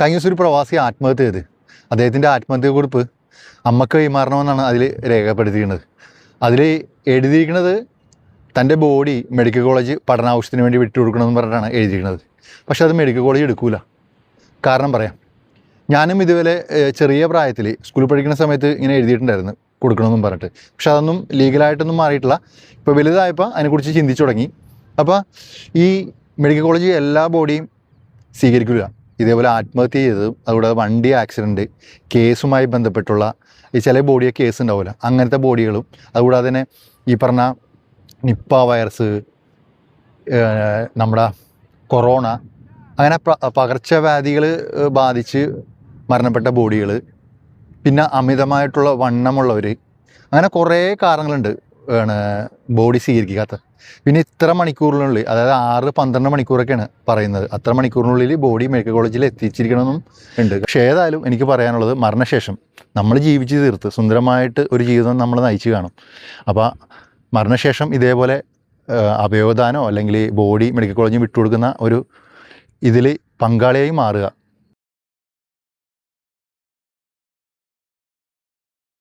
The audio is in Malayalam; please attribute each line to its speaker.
Speaker 1: കഴിഞ്ഞ ദിവസം ഒരു പ്രവാസി ആത്മഹത്യ ചെയ്ത് അദ്ദേഹത്തിൻ്റെ ആത്മഹത്യക്കുറിപ്പ് അമ്മക്ക് കൈമാറണമെന്നാണ് അതിൽ രേഖപ്പെടുത്തിയിരിക്കുന്നത്. അതിൽ എഴുതിയിരിക്കുന്നത് തൻ്റെ ബോഡി മെഡിക്കൽ കോളേജ് പഠനാവശ്യത്തിന് വേണ്ടി വിട്ടുകൊടുക്കണമെന്ന് പറഞ്ഞിട്ടാണ് എഴുതിയിരിക്കുന്നത്. പക്ഷെ അത് മെഡിക്കൽ കോളേജ് എടുക്കൂല. കാരണം പറയാം, ഞാനും ഇതുപോലെ ചെറിയ പ്രായത്തിൽ സ്കൂളിൽ പഠിക്കുന്ന സമയത്ത് ഇങ്ങനെ എഴുതിയിട്ടുണ്ടായിരുന്നു കൊടുക്കണമെന്നും പറഞ്ഞിട്ട്. പക്ഷെ അതൊന്നും ലീഗലായിട്ടൊന്നും മാറിയിട്ടില്ല. ഇപ്പോൾ വലുതായപ്പോൾ അതിനെക്കുറിച്ച് ചിന്തിച്ചു തുടങ്ങി. അപ്പോൾ ഈ മെഡിക്കൽ കോളേജ് എല്ലാ ബോഡിയും സ്വീകരിക്കില്ല. ഇതേപോലെ ആത്മഹത്യ ചെയ്തതും അതുകൂടാതെ വണ്ടി ആക്സിഡൻറ്റ് കേസുമായി ബന്ധപ്പെട്ടുള്ള ഈ ചില ബോഡിയൊക്കെ കേസ് ഉണ്ടാവില്ല, അങ്ങനത്തെ ബോഡികളും, അതുകൂടാതെ തന്നെ ഈ പറഞ്ഞ നിപ്പ വൈറസ്, നമ്മുടെ കൊറോണ, അങ്ങനെ പകർച്ചവ്യാധികൾ ബാധിച്ച് മരണപ്പെട്ട ബോഡികൾ, പിന്നെ അമിതമായിട്ടുള്ള വണ്ണമുള്ളവർ, അങ്ങനെ കുറേ കാരണങ്ങളുണ്ട് ബോഡി സ്വീകരിക്കാത്ത. പിന്നെ ഇത്ര മണിക്കൂറിനുള്ളിൽ, അതായത് 6-12 മണിക്കൂറൊക്കെയാണ് പറയുന്നത്, അത്ര മണിക്കൂറിനുള്ളിൽ ബോഡി മെഡിക്കൽ കോളേജിൽ എത്തിച്ചിരിക്കണമെന്നും ഉണ്ട്. പക്ഷേ ഏതായാലും എനിക്ക് പറയാനുള്ളത്, മരണശേഷം നമ്മൾ ജീവിച്ച് തീർത്ത് സുന്ദരമായിട്ട് ഒരു ജീവിതം നമ്മൾ നയിച്ചു കാണും. അപ്പോൾ മരണശേഷം ഇതേപോലെ അവയവദാനോ അല്ലെങ്കിൽ ബോഡി മെഡിക്കൽ കോളേജിൽ വിട്ടുകൊടുക്കുന്ന ഒരു ഇതിൽ പങ്കാളിയായി മാറുക.